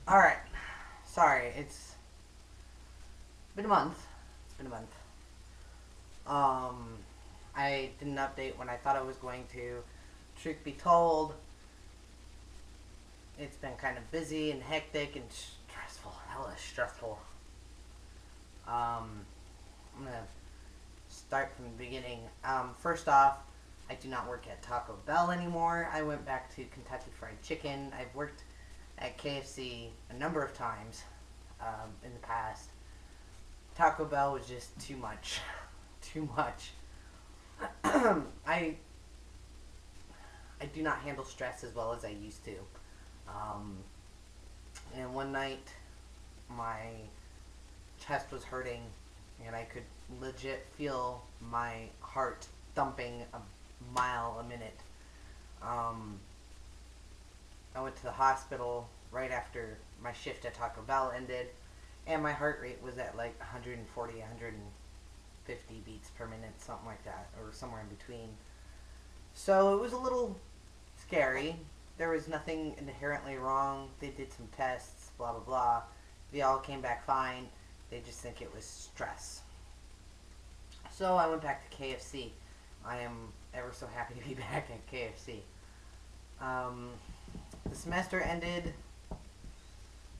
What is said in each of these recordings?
Alright. Sorry, it's been a month. It's been a month. Um, I didn't update when I thought I was going to. Truth be told, it's been kind of busy and hectic and stressful. Hella stressful. I'm gonna start from the beginning. First off, I do not work at Taco Bell anymore. I went back to Kentucky Fried Chicken. I've worked at KFC a number of times in the past. Taco Bell was just too much. Too much. I do not handle stress as well as I used to. Um, and one night, my chest was hurting, and I could legit feel my heart thumping a mile a minute. I went to the hospital right after my shift at Taco Bell ended, and my heart rate was at like 140, 150 beats per minute, something like that, or somewhere in between. So it was a little scary. There was nothing inherently wrong. They did some tests, blah, blah, blah. They all came back fine. They just think it was stress. So I went back to KFC. I am ever so happy to be back at KFC. The semester ended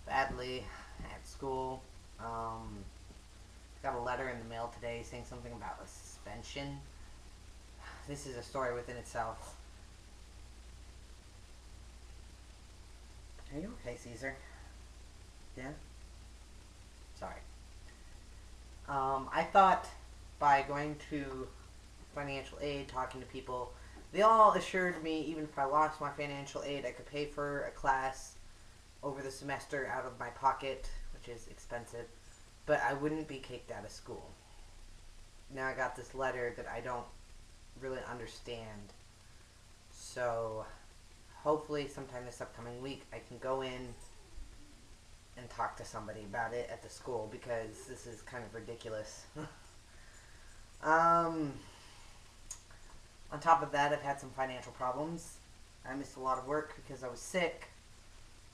badly at school. Got a letter in the mail today saying something about a suspension. This is a story within itself. Are you okay, Caesar? Yeah? Sorry. I thought by going to financial aid, talking to people, they all assured me even if I lost my financial aid, I could pay for a class over the semester out of my pocket, which is expensive, but I wouldn't be kicked out of school. Now I got this letter that I don't really understand. So hopefully sometime this upcoming week I can go in and talk to somebody about it at the school, because this is kind of ridiculous. On top of that, I've had some financial problems. I missed a lot of work because I was sick.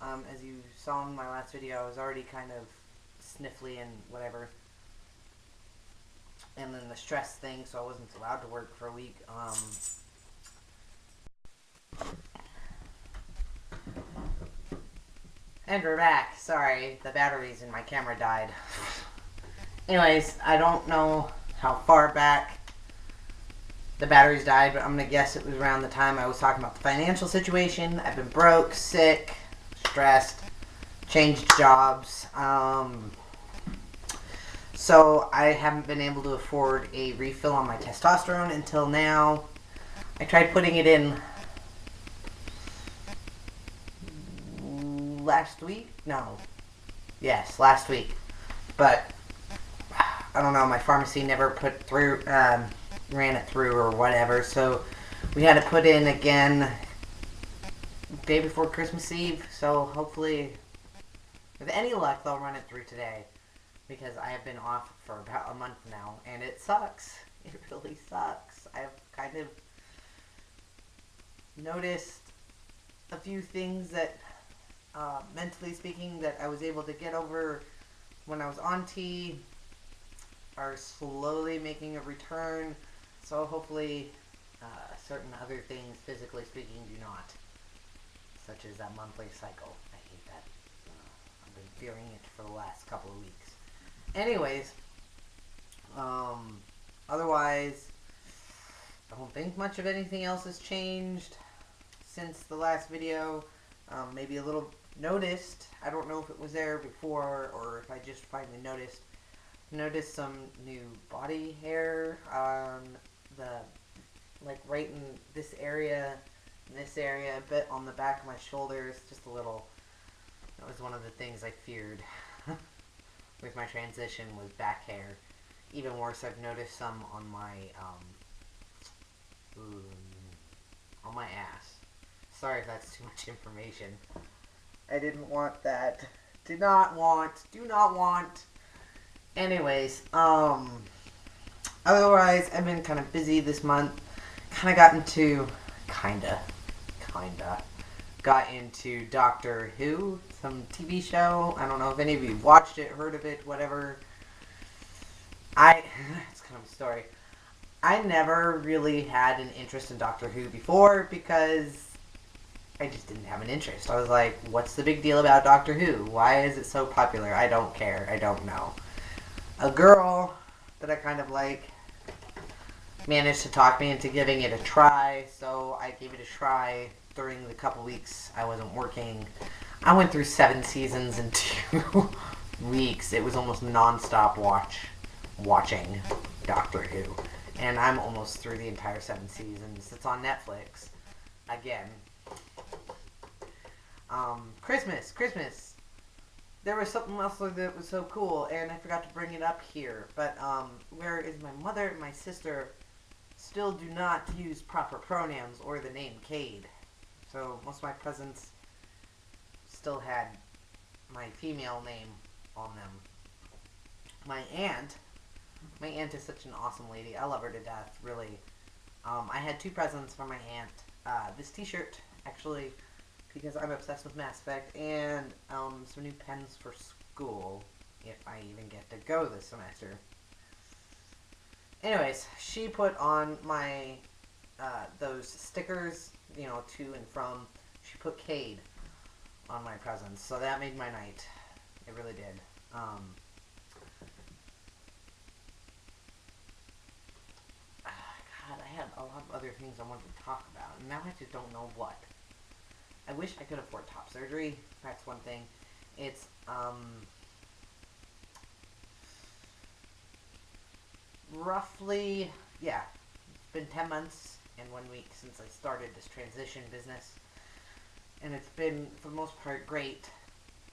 As you saw in my last video, I was already kind of sniffly and whatever. And then the stress thing, so I wasn't allowed to work for a week. And we're back. Sorry, the batteries in my camera died. Anyways, I don't know how far back the batteries died, but I'm going to guess it was around the time I was talking about the financial situation. I've been broke, sick, stressed, changed jobs. So I haven't been able to afford a refill on my testosterone until now. I tried putting it in last week? No. Yes, last week. But I don't know, my pharmacy never ran it through or whatever, so we had to put in again day before Christmas Eve, so hopefully, with any luck, they'll run it through today, because I have been off for about a month now, and it sucks. It really sucks. I've kind of noticed a few things that, mentally speaking, that I was able to get over when I was on T are slowly making a return. So hopefully certain other things, physically speaking, do not. Such as that monthly cycle. I hate that. I've been fearing it for the last couple of weeks. Anyways, otherwise, I don't think much of anything else has changed since the last video. Maybe a little noticed. I don't know if it was there before or if I just finally noticed some new body hair on the, like, right in this area, a bit on the back of my shoulders, just a little. That was one of the things I feared with my transition, was back hair. Even worse, I've noticed some on my ass. Sorry if that's too much information. I didn't want that. Do not want. Anyways, otherwise, I've been kind of busy this month. Kind of got into got into Doctor Who, some TV show. I don't know if any of you watched it, heard of it, whatever. It's kind of a story. I never really had an interest in Doctor Who before because I just didn't have an interest. I was like, what's the big deal about Doctor Who? Why is it so popular? I don't care. I don't know. A girl that I kind of like managed to talk me into giving it a try, so I gave it a try during the couple weeks I wasn't working. I went through 7 seasons in 2 weeks. It was almost non-stop watching Doctor Who. And I'm almost through the entire 7 seasons. It's on Netflix. Again. Christmas. There was something else that was so cool, and I forgot to bring it up here. But, where is my mother and my sister still do not use proper pronouns or the name Cade. So, most of my presents still had my female name on them. My aunt is such an awesome lady. I love her to death, really. I had 2 presents from my aunt. This t-shirt, actually, because I'm obsessed with Mass Effect, and some new pens for school, if I even get to go this semester. Anyways, she put on my, those stickers, you know, to and from. She put Cade on my presents, so that made my night. It really did. God, I had a lot of other things I wanted to talk about, and now I just don't know what. I wish I could afford top surgery. That's one thing. It's, roughly, yeah, it's been 10 months and 1 week since I started this transition business, and it's been, for the most part, great.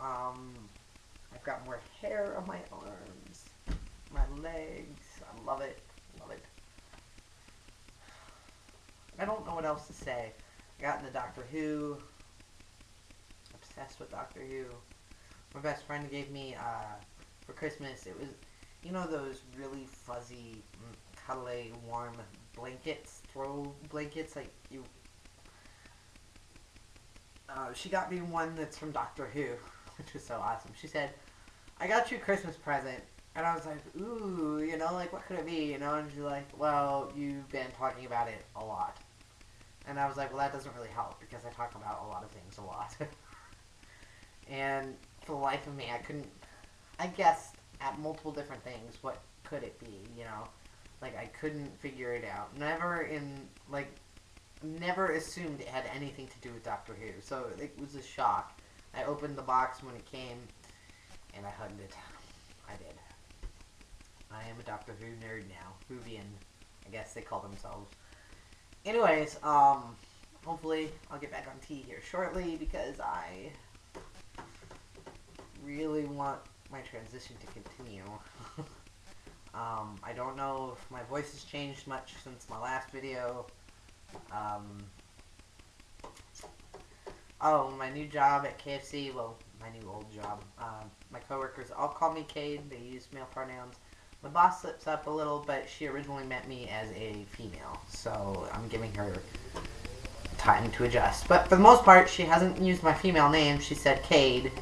I've got more hair on my arms, my legs. I love it. I don't know what else to say. I got into Doctor Who. Obsessed with Doctor Who. My best friend gave me, for Christmas, it was, you know those really fuzzy, cuddly, warm blankets, throw blankets, like you, she got me one that's from Doctor Who, which was so awesome. She said, I got you a Christmas present. And I was like, ooh, you know, like, what could it be, you know? And she's like, well, you've been talking about it a lot. And I was like, well, that doesn't really help, because I talk about a lot of things a lot. And for the life of me, I guessed at multiple different things, what could it be, you know? Like, I couldn't figure it out. Never assumed it had anything to do with Doctor Who. So it was a shock. I opened the box when it came, and I hugged it. I did. I am a Doctor Who nerd now. Whovian, I guess they call themselves. Anyways, hopefully I'll get back on T here shortly, because I really want my transition to continue. I don't know if my voice has changed much since my last video. Oh, my new job at KFC, well, my new old job. My coworkers all call me Cade. They use male pronouns. My boss slips up a little, but she originally met me as a female, so I'm giving her time to adjust. But for the most part, she hasn't used my female name. She said Cade,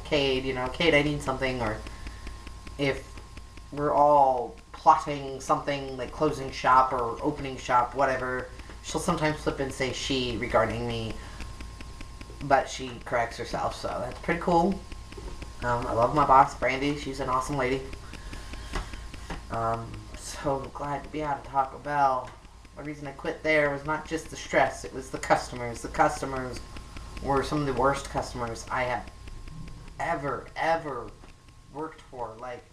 you know, Cade, I need something, or if we're all plotting something like closing shop or opening shop, whatever, she'll sometimes slip and say she regarding me, but she corrects herself, so that's pretty cool. I love my boss, Brandy. She's an awesome lady. So glad to be out of Taco Bell. The reason I quit there was not just the stress, it was the customers. The customers were some of the worst customers I have ever worked for. Like,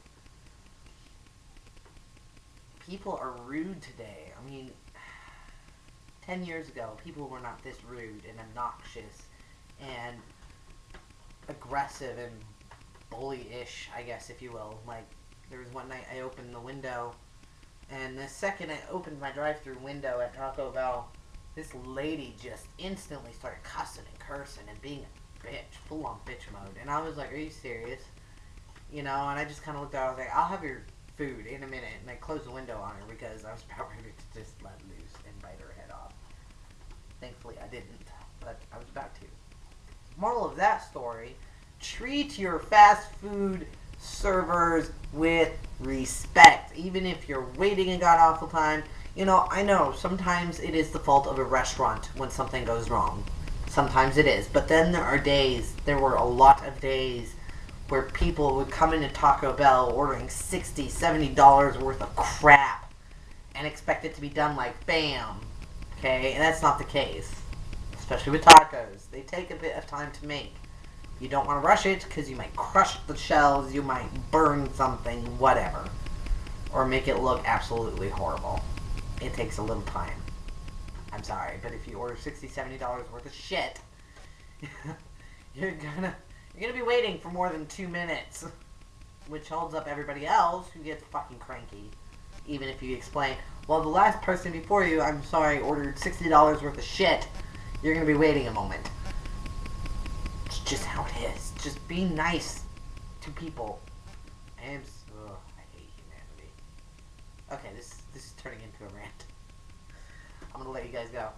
people are rude today. I mean, 10 years ago, people were not this rude and obnoxious and aggressive and bully-ish, I guess, if you will. Like, there was one night I opened the window, and the second I opened my drive-thru window at Taco Bell, this lady just instantly started cussing and cursing and being a bitch, full-on bitch mode. And I was like, are you serious? You know, and I just kind of looked at her, I was like, I'll have your food in a minute. And I closed the window on her because I was about ready to just let loose and bite her head off. Thankfully, I didn't, but I was about to. story. Treat your fast food servers with respect, even if you're waiting a god awful time. You know, I know sometimes it is the fault of a restaurant when something goes wrong. Sometimes it is, but then there were a lot of days where people would come into Taco Bell ordering $60, $70 worth of crap and expect it to be done like bam. Okay, and that's not the case. Especially with tacos. They take a bit of time to make. You don't want to rush it because you might crush the shells, you might burn something, whatever. Or make it look absolutely horrible. It takes a little time. I'm sorry, but if you order $60, $70 worth of shit, you're gonna be waiting for more than 2 minutes. Which holds up everybody else who gets fucking cranky. Even if you explain, well, the last person before you, I'm sorry, ordered $60 worth of shit, you're gonna be waiting a moment. It's just how it is. Just be nice to people. I hate humanity. Okay, this is turning into a rant. I'm gonna let you guys go.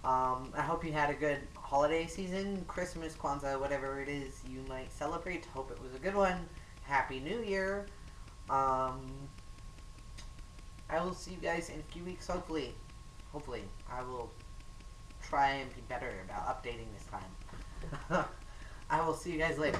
I hope you had a good holiday season, Christmas, Kwanzaa, whatever it is you might celebrate. Hope it was a good one. Happy New Year. I will see you guys in a few weeks, hopefully. Hopefully. I will try and be better about updating this time. I will see you guys later.